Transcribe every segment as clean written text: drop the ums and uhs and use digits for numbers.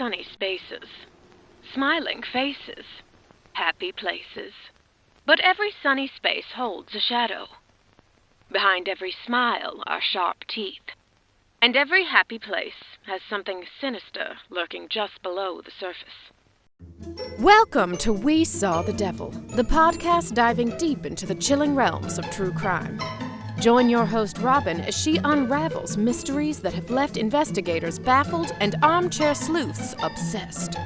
sunny spaces, smiling faces, happy places. But every sunny space holds a shadow. Behind every smile are sharp teeth. And every happy place has something sinister lurking just below the surface. Welcome to We Saw the Devil, the podcast diving deep into the chilling realms of true crime. Join your host Robin as she unravels mysteries that have left investigators baffled and armchair sleuths obsessed.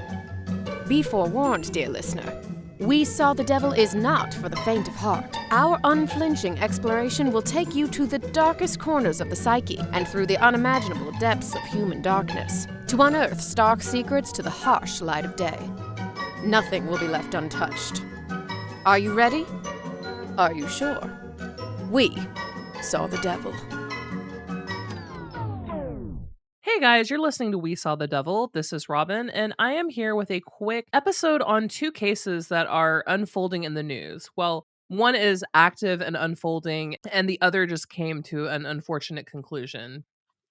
Be forewarned, dear listener. We Saw the Devil is not for the faint of heart. Our unflinching exploration will take you to the darkest corners of the psyche and through the unimaginable depths of human darkness to unearth stark secrets to the harsh light of day. Nothing will be left untouched. Are you ready? Are you sure? We saw the devil. Hey guys, you're listening to We Saw the Devil. This is Robin, and I am here with a quick episode on two cases that are unfolding in the news. Well, one is active and unfolding, and the other just came to an unfortunate conclusion.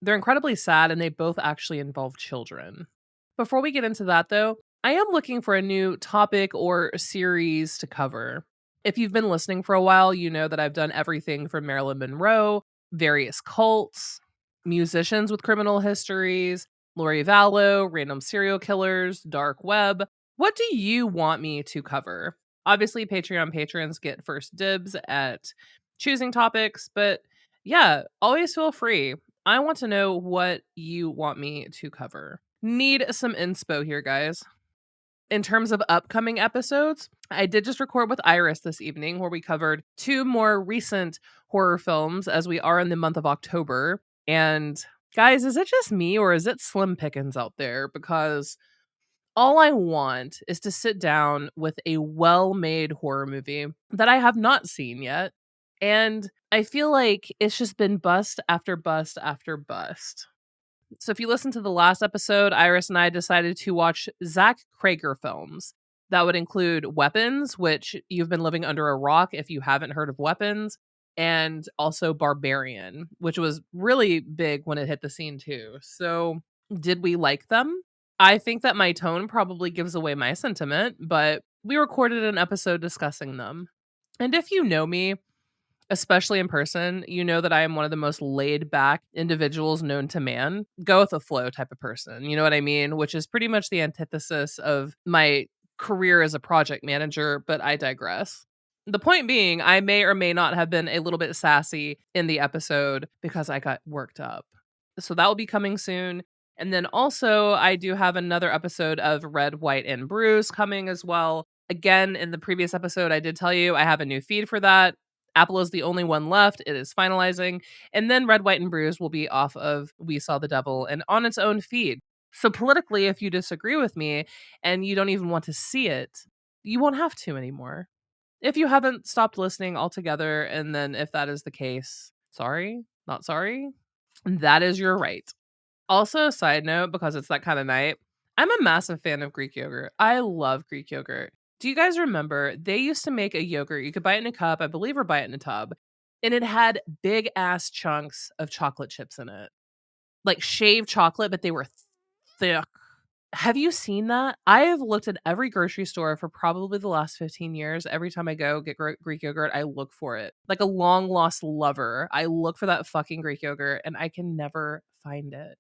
They're incredibly sad, and they both actually involve children. Before we get into that, though, I am looking for a new topic or series to cover. If you've been listening for a while, you know that I've done everything from Marilyn Monroe, various cults, musicians with criminal histories, Lori Vallow, random serial killers, dark web. What do you want me to cover? Obviously, Patreon patrons get first dibs at choosing topics, but yeah, always feel free. I want to know what you want me to cover. Need some inspo here, guys. In terms of upcoming episodes, I did just record with Iris this evening where we covered two more recent horror films as we are in the month of October. And guys, is it just me or is it slim pickings out there? Because all I want is to sit down with a well-made horror movie that I have not seen yet. And I feel like it's just been bust after bust after bust. So if you listen to the last episode, Iris and I decided to watch Zach Cregger films. That would include Weapons, which you've been living under a rock if you haven't heard of Weapons, and also Barbarian, which was really big when it hit the scene too. So did we like them? I think that my tone probably gives away my sentiment, but we recorded an episode discussing them. And if you know me, especially in person, you know that I am one of the most laid back individuals known to man. Go with the flow type of person. You know what I mean? Which is pretty much the antithesis of my career as a project manager, but I digress. The point being, I may or may not have been a little bit sassy in the episode because I got worked up. So that will be coming soon. And then also, I do have another episode of Red, White, and Bruise coming as well. Again, in the previous episode, I did tell you I have a new feed for that. Apple is the only one left. It is finalizing. And then Red, White, and Bruise will be off of We Saw the Devil and on its own feed. So politically, if you disagree with me and you don't even want to see it, you won't have to anymore. If you haven't stopped listening altogether, and then if that is the case, sorry, not sorry, that is your right. Also, side note, because it's that kind of night, I'm a massive fan of Greek yogurt. I love Greek yogurt. Do you guys remember they used to make a yogurt? You could buy it in a cup, I believe, or buy it in a tub. And it had big ass chunks of chocolate chips in it. Like shaved chocolate, but they were thick. Have you seen that? I have looked at every grocery store for probably the last 15 years. Every time I go get Greek yogurt, I look for it. Like a long lost lover. I look for that fucking Greek yogurt and I can never find it.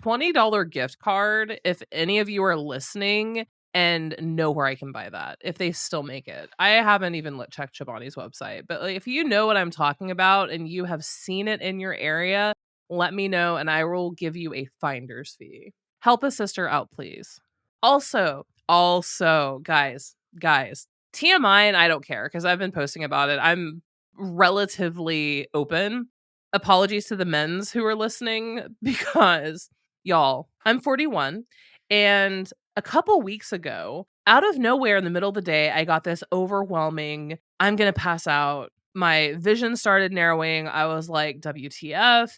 $20 gift card if any of you are listening and know where I can buy that, if they still make it. I haven't even checked Chobani's website, but like, if you know what I'm talking about and you have seen it in your area, let me know and I will give you a finder's fee. Help a sister out, please. Also, guys, TMI, and I don't care because I've been posting about it. I'm relatively open. Apologies to the men's who are listening because y'all, I'm 41 and a couple weeks ago, out of nowhere in the middle of the day, I got this overwhelming, I'm going to pass out. My vision started narrowing. I was like, WTF.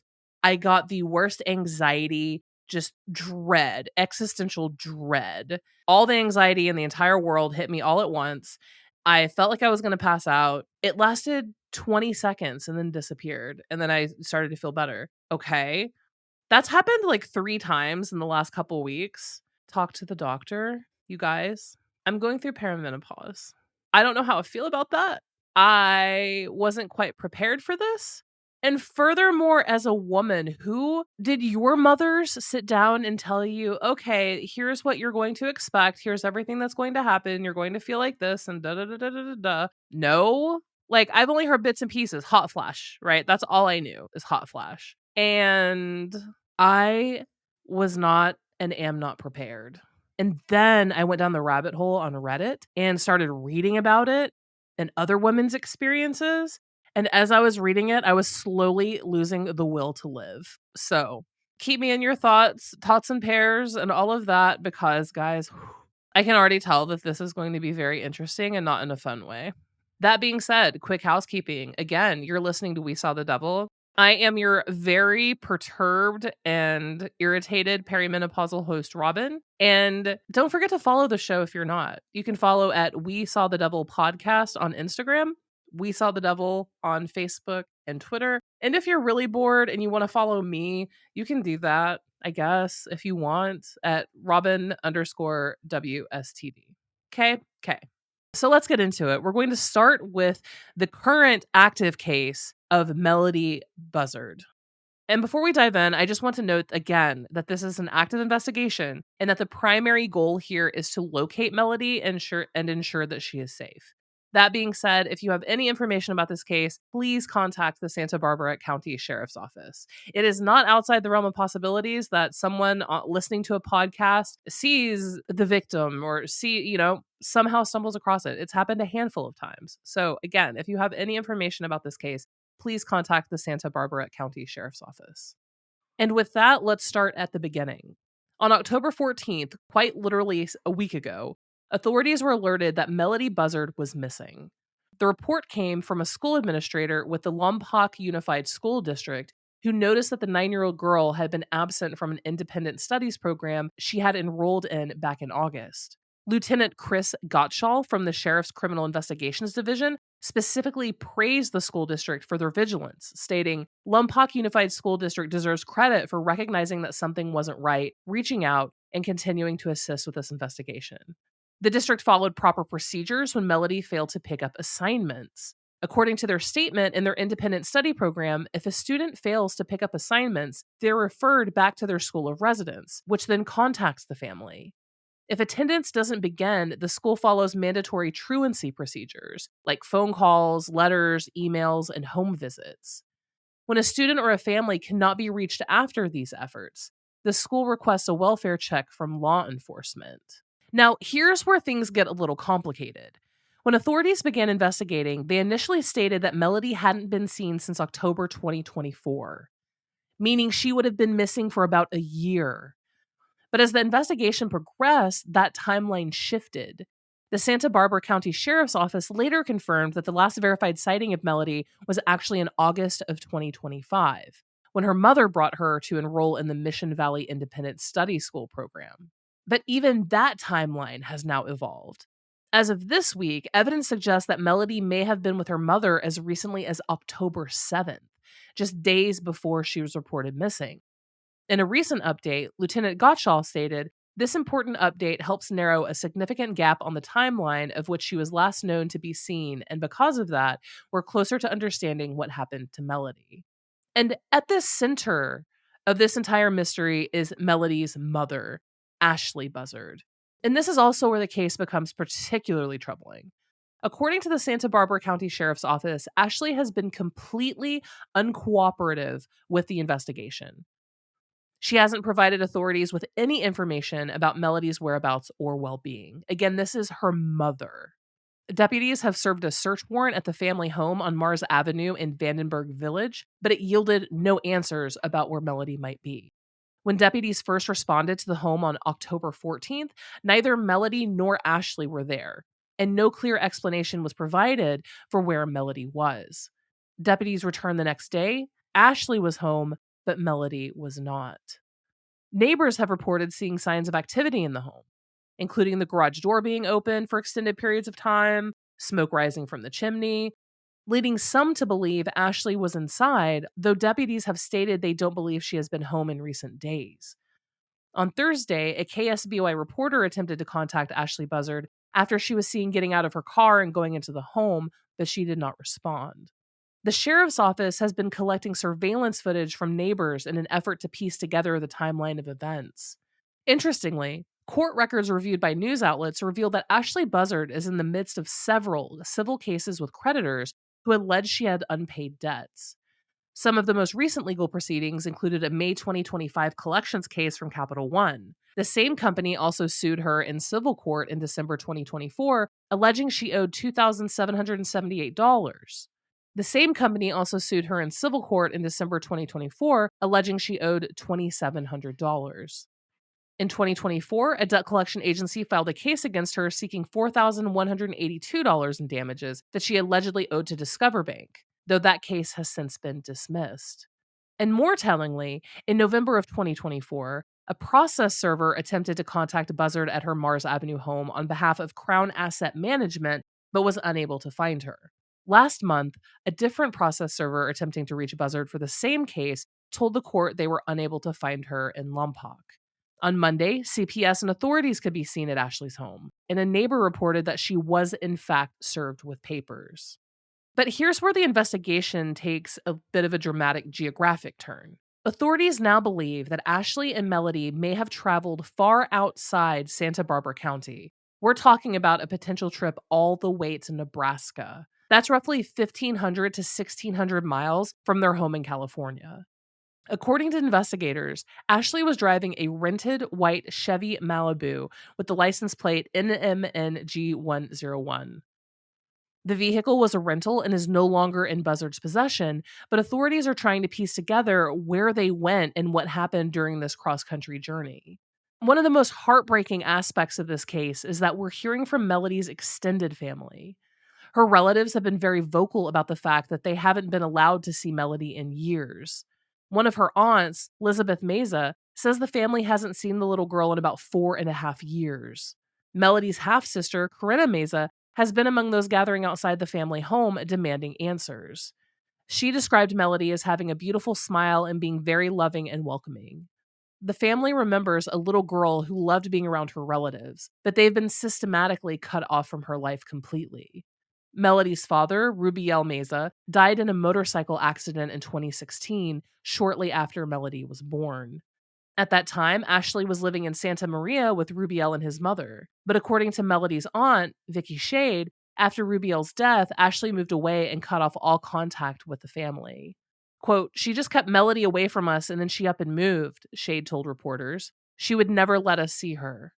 I got the worst anxiety, just dread, existential dread. All the anxiety in the entire world hit me all at once. I felt like I was going to pass out. It lasted 20 seconds and then disappeared. And then I started to feel better. Okay. That's happened like 3 times in the last couple weeks. talk to the doctor, you guys. I'm going through perimenopause. I don't know how I feel about that. I wasn't quite prepared for this. And furthermore, as a woman, who did your mothers sit down and tell you, okay, here's what you're going to expect. Here's everything that's going to happen. You're going to feel like this and da da da da da da da. No. Like, I've only heard bits and pieces. Hot flash, right? That's all I knew is hot flash. And I was not and am not prepared. And then I went down the rabbit hole on Reddit and started reading about it and other women's experiences. And as I was reading it, I was slowly losing the will to live. So keep me in your thoughts and prayers and all of that, because guys, I can already tell that this is going to be very interesting and not in a fun way. That being said, quick housekeeping. Again, you're listening to We Saw the Devil. I am your very perturbed and irritated perimenopausal host, Robin. And don't forget to follow the show if you're not. You can follow at We Saw the Devil Podcast on Instagram, We Saw the Devil on Facebook and Twitter. And if you're really bored and you want to follow me, you can do that, I guess, if you want, at Robin_WSTD. Okay? So let's get into it. We're going to start with the current active case of Melodee Buzzard. And before we dive in, I just want to note again that this is an active investigation and that the primary goal here is to locate Melodee and ensure that she is safe. That being said, if you have any information about this case, please contact the Santa Barbara County Sheriff's Office. It is not outside the realm of possibilities that someone listening to a podcast sees the victim or somehow stumbles across it. It's happened a handful of times. So again, if you have any information about this case, please contact the Santa Barbara County Sheriff's Office. And with that, let's start at the beginning. On October 14th, quite literally a week ago, authorities were alerted that Melodee Buzzard was missing. The report came from a school administrator with the Lompoc Unified School District who noticed that the 9-year-old girl had been absent from an independent studies program she had enrolled in back in August. Lieutenant Chris Gottschall from the Sheriff's Criminal Investigations Division specifically praised the school district for their vigilance, stating, Lompoc Unified School District deserves credit for recognizing that something wasn't right, reaching out, and continuing to assist with this investigation. The district followed proper procedures when Melodee failed to pick up assignments. According to their statement in their independent study program, if a student fails to pick up assignments, they're referred back to their school of residence, which then contacts the family. If attendance doesn't begin, the school follows mandatory truancy procedures, like phone calls, letters, emails, and home visits. When a student or a family cannot be reached after these efforts, the school requests a welfare check from law enforcement. Now, here's where things get a little complicated. When authorities began investigating, they initially stated that Melodee hadn't been seen since October 2024, meaning she would have been missing for about a year. But as the investigation progressed, that timeline shifted. The Santa Barbara County Sheriff's Office later confirmed that the last verified sighting of Melodee was actually in August of 2025, when her mother brought her to enroll in the Mission Valley Independent Study School program. But even that timeline has now evolved. As of this week, evidence suggests that Melodee may have been with her mother as recently as October 7th, just days before she was reported missing. In a recent update, Lieutenant Gottschall stated, this important update helps narrow a significant gap on the timeline of which she was last known to be seen, and because of that, we're closer to understanding what happened to Melodee. And at the center of this entire mystery is Melodee's mother, Ashlee Buzzard. And this is also where the case becomes particularly troubling. According to the Santa Barbara County Sheriff's Office, Ashlee has been completely uncooperative with the investigation. She hasn't provided authorities with any information about Melodee's whereabouts or well-being. Again, this is her mother. Deputies have served a search warrant at the family home on Mars Avenue in Vandenberg Village, but it yielded no answers about where Melodee might be. When deputies first responded to the home on October 14th, neither Melodee nor Ashlee were there, and no clear explanation was provided for where Melodee was. Deputies returned the next day. Ashlee was home, but Melodee was not. Neighbors have reported seeing signs of activity in the home, including the garage door being open for extended periods of time, smoke rising from the chimney, leading some to believe Ashlee was inside, though deputies have stated they don't believe she has been home in recent days. On Thursday, a KSBY reporter attempted to contact Ashlee Buzzard after she was seen getting out of her car and going into the home, but she did not respond. The sheriff's office has been collecting surveillance footage from neighbors in an effort to piece together the timeline of events. Interestingly, court records reviewed by news outlets reveal that Ashlee Buzzard is in the midst of several civil cases with creditors who alleged she had unpaid debts. Some of the most recent legal proceedings included a May 2025 collections case from Capital One. The same company also sued her in civil court in December 2024, alleging she owed $2,778. The same company also sued her in civil court in December 2024, alleging she owed $2,700. In 2024, a debt collection agency filed a case against her seeking $4,182 in damages that she allegedly owed to Discover Bank, though that case has since been dismissed. And more tellingly, in November of 2024, a process server attempted to contact Buzzard at her Mars Avenue home on behalf of Crown Asset Management, but was unable to find her. Last month, a different process server attempting to reach Buzzard for the same case told the court they were unable to find her in Lompoc. On Monday, CPS and authorities could be seen at Ashlee's home, and a neighbor reported that she was in fact served with papers. But here's where the investigation takes a bit of a dramatic geographic turn. Authorities now believe that Ashlee and Melodee may have traveled far outside Santa Barbara County. We're talking about a potential trip all the way to Nebraska. That's roughly 1,500 to 1,600 miles from their home in California. According to investigators, Ashlee was driving a rented white Chevy Malibu with the license plate NMNG101. The vehicle was a rental and is no longer in Buzzard's possession, but authorities are trying to piece together where they went and what happened during this cross-country journey. One of the most heartbreaking aspects of this case is that we're hearing from Melodee's extended family. Her relatives have been very vocal about the fact that they haven't been allowed to see Melodee in years. One of her aunts, Elizabeth Meza, says the family hasn't seen the little girl in about 4.5 years. Melodee's half-sister, Corinna Meza, has been among those gathering outside the family home demanding answers. She described Melodee as having a beautiful smile and being very loving and welcoming. The family remembers a little girl who loved being around her relatives, but they've been systematically cut off from her life completely. Melodee's father, Rubiel Meza, died in a motorcycle accident in 2016, shortly after Melodee was born. At that time, Ashlee was living in Santa Maria with Rubiel and his mother. But according to Melodee's aunt, Vicky Shade, after Rubiel's death, Ashlee moved away and cut off all contact with the family. Quote, "She just kept Melodee away from us and then she up and moved," Shade told reporters. "She would never let us see her."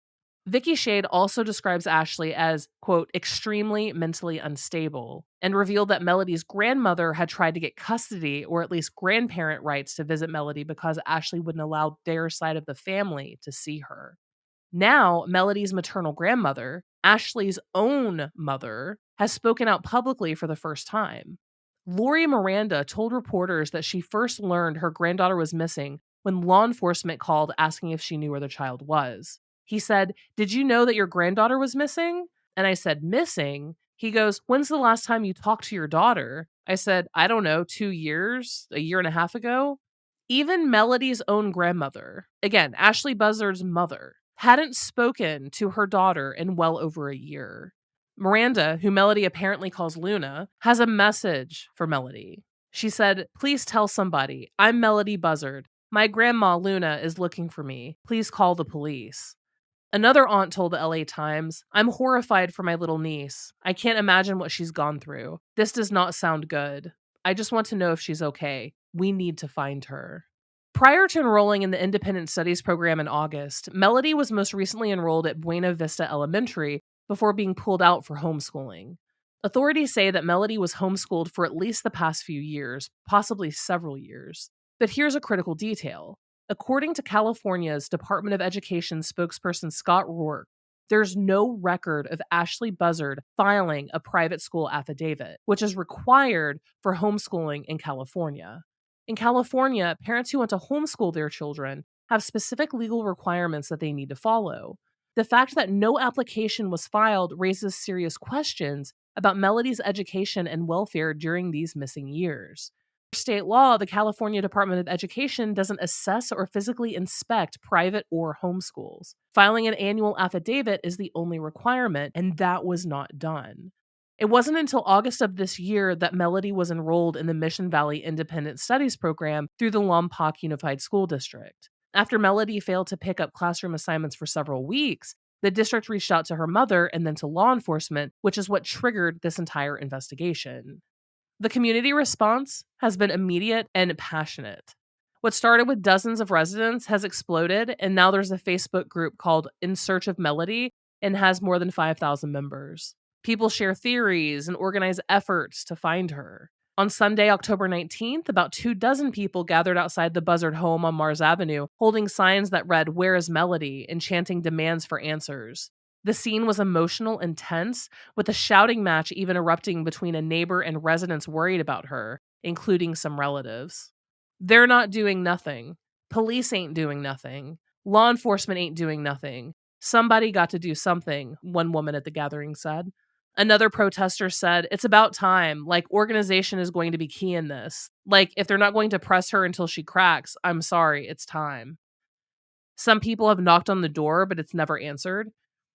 Vicky Shade also describes Ashlee as, quote, "extremely mentally unstable," and revealed that Melodee's grandmother had tried to get custody or at least grandparent rights to visit Melodee because Ashlee wouldn't allow their side of the family to see her. Now, Melodee's maternal grandmother, Ashlee's own mother, has spoken out publicly for the first time. Lori Miranda told reporters that she first learned her granddaughter was missing when law enforcement called asking if she knew where the child was. He said, "Did you know that your granddaughter was missing?" And I said, "Missing?" He goes, "When's the last time you talked to your daughter?" I said, "I don't know, 2 years, a year and a half ago." Even Melodee's own grandmother, again, Ashlee Buzzard's mother, hadn't spoken to her daughter in well over a year. Miranda, who Melodee apparently calls Luna, has a message for Melodee. She said, "Please tell somebody. I'm Melodee Buzzard. My grandma, Luna, is looking for me. Please call the police." Another aunt told the LA Times, "I'm horrified for my little niece. I can't imagine what she's gone through. This does not sound good. I just want to know if she's okay. We need to find her." Prior to enrolling in the Independent Studies program in August, Melodee was most recently enrolled at Buena Vista Elementary before being pulled out for homeschooling. Authorities say that Melodee was homeschooled for at least the past few years, possibly several years. But here's a critical detail. According to California's Department of Education spokesperson Scott Rourke, there's no record of Ashlee Buzzard filing a private school affidavit, which is required for homeschooling in California. In California, parents who want to homeschool their children have specific legal requirements that they need to follow. The fact that no application was filed raises serious questions about Melodee's education and welfare during these missing years. State law, the California Department of Education doesn't assess or physically inspect private or homeschools. Filing an annual affidavit is the only requirement, and that was not done. It wasn't until August of this year that Melodee was enrolled in the Mission Valley Independent Studies program through the Lompoc Unified School District. After Melodee failed to pick up classroom assignments for several weeks, the district reached out to her mother and then to law enforcement, which is what triggered this entire investigation. The community response has been immediate and passionate. What started with dozens of residents has exploded, and now there's a Facebook group called In Search of Melodee and has more than 5,000 members. People share theories and organize efforts to find her. On Sunday, October 19th, about 24 people gathered outside the Buzzard home on Mars Avenue, holding signs that read, "Where is Melodee?" and chanting demands for answers. The scene was emotional and tense, with a shouting match even erupting between a neighbor and residents worried about her, including some relatives. They're not doing nothing. Police ain't doing nothing. Law enforcement ain't doing nothing. Somebody got to do something, one woman at the gathering said. Another protester said, "It's about time. Like, organization is going to be key in this. Like, if they're not going to press her until she cracks, I'm sorry, it's time." Some people have knocked on the door, but it's never answered.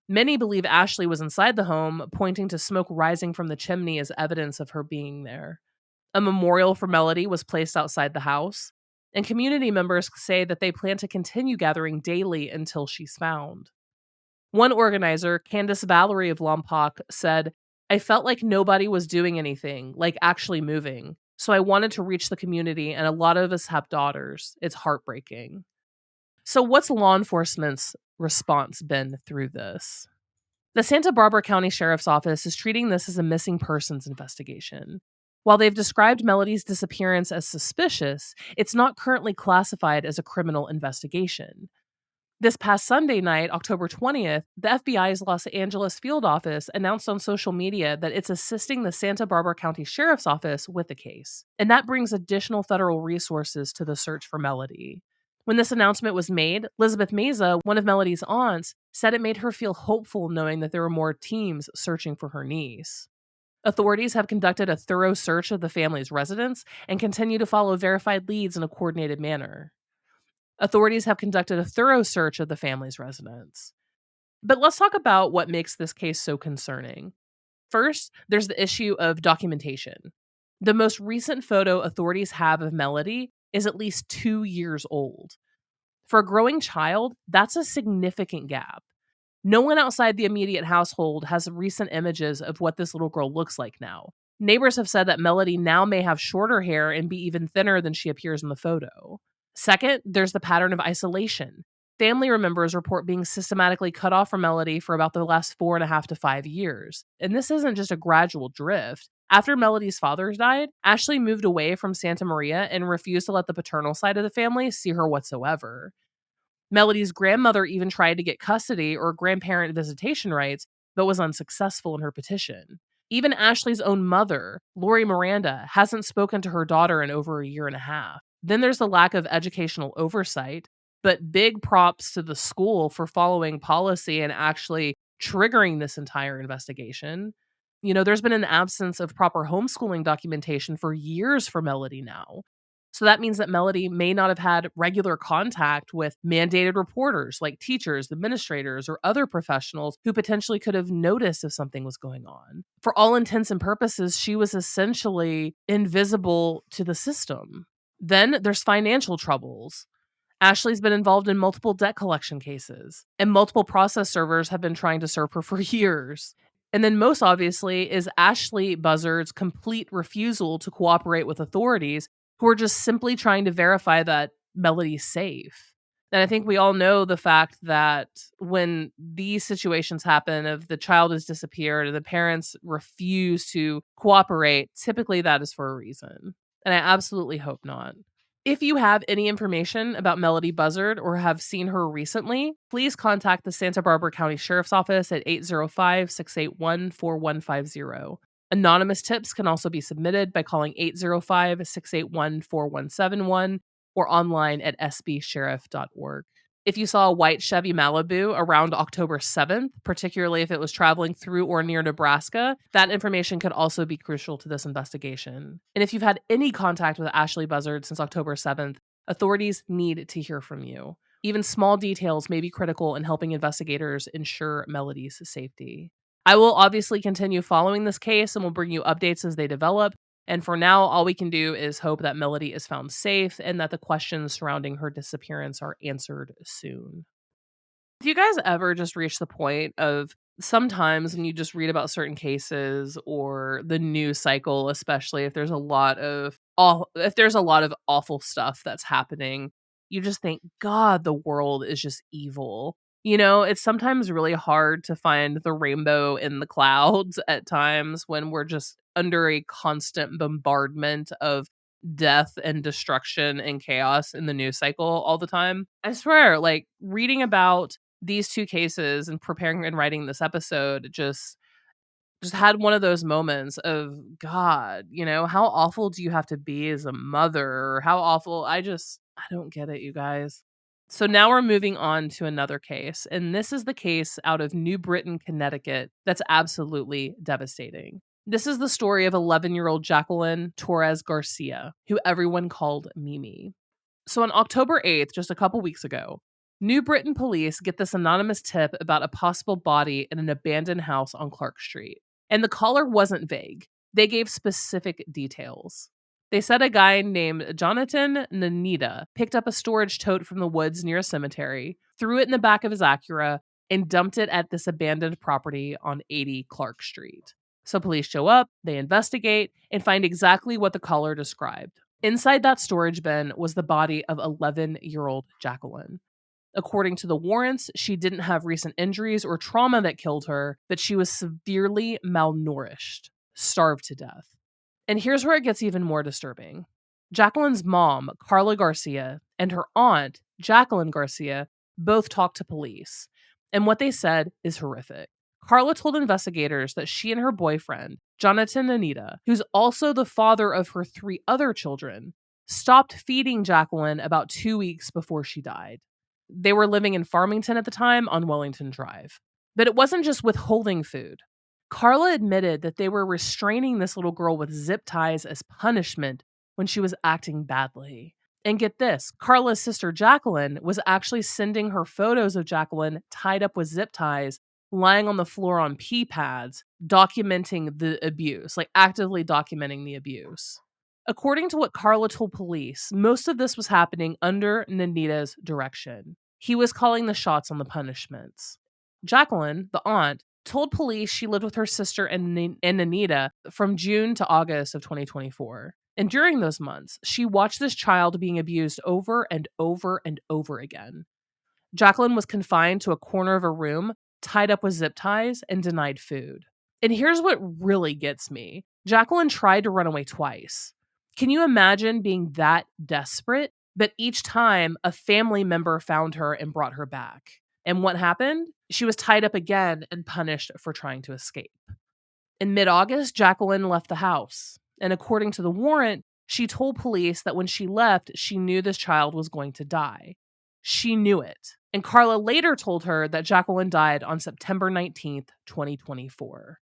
Many believe Ashlee was inside the home, pointing to smoke rising from the chimney as evidence of her being there. A memorial for Melodee was placed outside the house, and community members say that they plan to continue gathering daily until she's found. One organizer, Candace Valerie of Lompoc, said, "I felt like nobody was doing anything, like actually moving. So I wanted to reach the community, and a lot of us have daughters. It's heartbreaking." So what's law enforcement's response been through this? The Santa Barbara County Sheriff's Office is treating this as a missing persons investigation. While they've described Melodee's disappearance as suspicious, it's not currently classified as a criminal investigation. This past Sunday night, October 20th, the FBI's Los Angeles field office announced on social media that it's assisting the Santa Barbara County Sheriff's Office with the case, and that brings additional federal resources to the search for Melodee. When this announcement was made, Elizabeth Meza, one of Melodee's aunts, said it made her feel hopeful knowing that there were more teams searching for her niece. Authorities have conducted a thorough search of the family's residence and continue to follow verified leads in a coordinated manner. Authorities have conducted a thorough search of the family's residence. But let's talk about what makes this case so concerning. First, there's the issue of documentation. The most recent photo authorities have of Melodee is at least 2 years old. For a growing child, that's a significant gap. No one outside the immediate household has recent images of what this little girl looks like now. Neighbors have said that Melodee now may have shorter hair and be even thinner than she appears in the photo. Second, there's the pattern of isolation. Family members report being systematically cut off from Melodee for about the last 4.5 to 5 years. And this isn't just a gradual drift. After Melodee's father died, Ashlee moved away from Santa Maria and refused to let the paternal side of the family see her whatsoever. Melodee's grandmother even tried to get custody or grandparent visitation rights, but was unsuccessful in her petition. Even Ashlee's own mother, Lori Miranda, hasn't spoken to her daughter in over 1.5 years. Then there's the lack of educational oversight, but big props to the school for following policy and actually triggering this entire investigation. There's been an absence of proper homeschooling documentation for years for Melodee now. So that means that Melodee may not have had regular contact with mandated reporters like teachers, administrators, or other professionals who potentially could have noticed if something was going on. For all intents and purposes, she was essentially invisible to the system. Then there's financial troubles. Ashlee's been involved in multiple debt collection cases, and multiple process servers have been trying to serve her for years. And then most obviously is Ashlee Buzzard's complete refusal to cooperate with authorities who are just simply trying to verify that Melodee's safe. And I think we all know the fact that when these situations happen, if the child has disappeared and the parents refuse to cooperate, typically that is for a reason. And I absolutely hope not. If you have any information about Melodee Buzzard or have seen her recently, please contact the Santa Barbara County Sheriff's Office at 805-681-4150. Anonymous tips can also be submitted by calling 805-681-4171 or online at sbsheriff.org. If you saw a white Chevy Malibu around October 7th, particularly if it was traveling through or near Nebraska, that information could also be crucial to this investigation. And if you've had any contact with Ashlee Buzzard since October 7th, authorities need to hear from you. Even small details may be critical in helping investigators ensure Melodee's safety. I will obviously continue following this case and will bring you updates as they develop. And for now, all we can do is hope that Melodee is found safe and that the questions surrounding her disappearance are answered soon. Do you guys ever just reach the point of sometimes when you just read about certain cases or the news cycle, especially if there's a lot of awful stuff that's happening, you just think, God, the world is just evil. You know, it's sometimes really hard to find the rainbow in the clouds at times when we're just under a constant bombardment of death and destruction and chaos in the news cycle all the time. I swear, like reading about these two cases and preparing and writing this episode just had one of those moments of God, you know, how awful do you have to be as a mother? Or how awful I don't get it, you guys. So now we're moving on to another case, and this is the case out of New Britain, Connecticut, that's absolutely devastating. This is the story of 11-year-old Jacqueline Torres-Garcia, who everyone called Mimi. So on October 8th, just a couple weeks ago, New Britain police get this anonymous tip about a possible body in an abandoned house on Clark Street. And the caller wasn't vague. They gave specific details. They said a guy named Jonathan Nanita picked up a storage tote from the woods near a cemetery, threw it in the back of his Acura, and dumped it at this abandoned property on 80 Clark Street. So police show up, they investigate, and find exactly what the caller described. Inside that storage bin was the body of 11-year-old Jacqueline. According to the warrants, she didn't have recent injuries or trauma that killed her, but she was severely malnourished, starved to death. And here's where it gets even more disturbing. Jacqueline's mom, Carla Garcia, and her aunt, Jacqueline Garcia, both talked to police. And what they said is horrific. Carla told investigators that she and her boyfriend, Jonathan Nanita, who's also the father of her 3 other children, stopped feeding Jacqueline about 2 weeks before she died. They were living in Farmington at the time on Wellington Drive. But it wasn't just withholding food. Carla admitted that they were restraining this little girl with zip ties as punishment when she was acting badly. And get this, Carla's sister Jacqueline was actually sending her photos of Jacqueline tied up with zip ties, lying on the floor on pee pads, documenting the abuse, like actively documenting the abuse. According to what Carla told police, most of this was happening under Nanita's direction. He was calling the shots on the punishments. Jacqueline, the aunt, told police she lived with her sister and Nanita from June to August of 2024. And during those months, she watched this child being abused over and over and over again. Jacqueline was confined to a corner of a room, tied up with zip ties, and denied food. And here's what really gets me. Jacqueline tried to run away twice. Can you imagine being that desperate? But each time, a family member found her and brought her back. And what happened? She was tied up again and punished for trying to escape. In mid-August, Jacqueline left the house. And according to the warrant, she told police that when she left, she knew this child was going to die. She knew it. And Carla later told her that Jacqueline died on September 19th, 2024.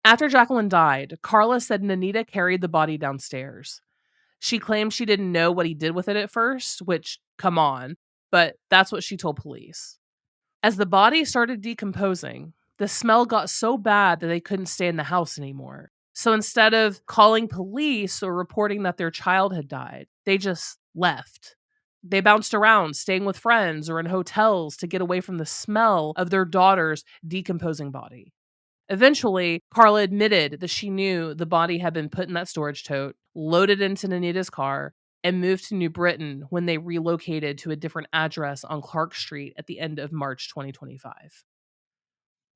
After Jacqueline died, Carla said Nanita carried the body downstairs. She claimed she didn't know what he did with it at first, which, come on, but that's what she told police. As the body started decomposing, the smell got so bad that they couldn't stay in the house anymore. So instead of calling police or reporting that their child had died, they just left. They bounced around, staying with friends or in hotels to get away from the smell of their daughter's decomposing body. Eventually, Carla admitted that she knew the body had been put in that storage tote, loaded into Nanita's car, and moved to New Britain when they relocated to a different address on Clark Street at the end of March 2025.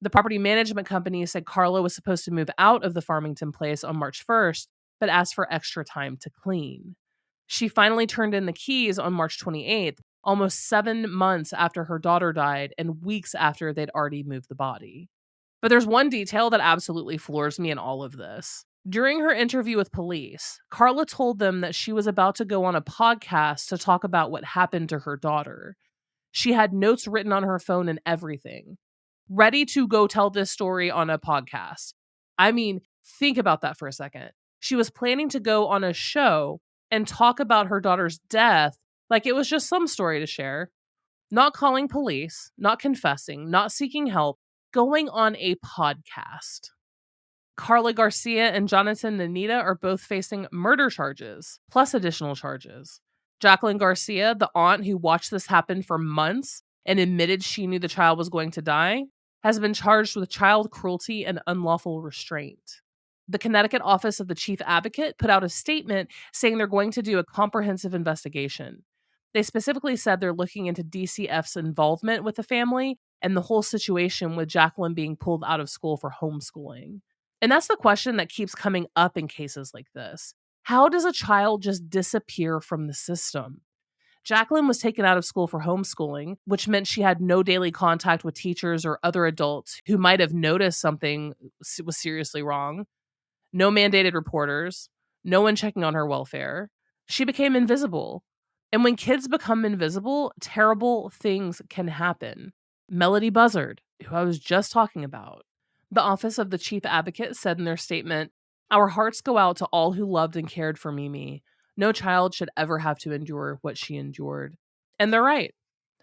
The property management company said Carla was supposed to move out of the Farmington place on March 1st, but asked for extra time to clean. She finally turned in the keys on March 28th, almost 7 months after her daughter died and weeks after they'd already moved the body. But there's one detail that absolutely floors me in all of this. During her interview with police, Carla told them that she was about to go on a podcast to talk about what happened to her daughter. She had notes written on her phone and everything, ready to go tell this story on a podcast. I mean, think about that for a second. She was planning to go on a show and talk about her daughter's death like it was just some story to share. Not calling police, not confessing, not seeking help, going on a podcast. Carla Garcia and Jonathan Nanita are both facing murder charges, plus additional charges. Jacqueline Garcia, the aunt who watched this happen for months and admitted she knew the child was going to die, has been charged with child cruelty and unlawful restraint. The Connecticut Office of the Chief Advocate put out a statement saying they're going to do a comprehensive investigation. They specifically said they're looking into DCF's involvement with the family and the whole situation with Jacqueline being pulled out of school for homeschooling. And that's the question that keeps coming up in cases like this. How does a child just disappear from the system? Jacqueline was taken out of school for homeschooling, which meant she had no daily contact with teachers or other adults who might have noticed something was seriously wrong. No mandated reporters, no one checking on her welfare. She became invisible. And when kids become invisible, terrible things can happen. Melodee Buzzard, who I was just talking about. The Office of the Chief Advocate said in their statement, "Our hearts go out to all who loved and cared for Mimi. No child should ever have to endure what she endured." And they're right.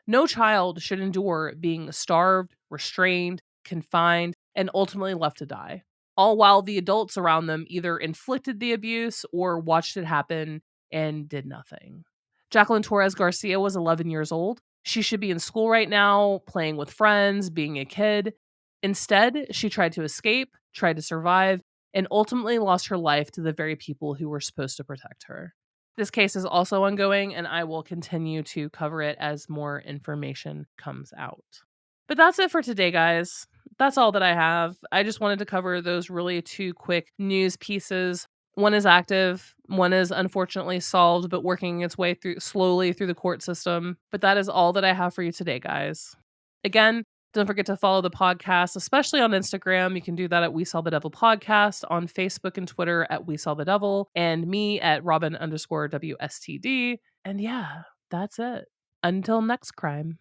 No child should endure being starved, restrained, confined, and ultimately left to die, all while the adults around them either inflicted the abuse or watched it happen and did nothing. Jacqueline Torres-Garcia was 11 years old. She should be in school right now, playing with friends, being a kid. Instead, she tried to escape, tried to survive, and ultimately lost her life to the very people who were supposed to protect her. This case is also ongoing, and I will continue to cover it as more information comes out. But that's it for today, guys. That's all that I have. I just wanted to cover those really two quick news pieces. One is active, one is unfortunately solved, but working its way slowly through the court system. But that is all that I have for you today, guys. Again, don't forget to follow the podcast, especially on Instagram. You can do that at We Saw the Devil Podcast, on Facebook and Twitter at We Saw the Devil, and me at Robin_WSTD. And yeah, that's it. Until next crime.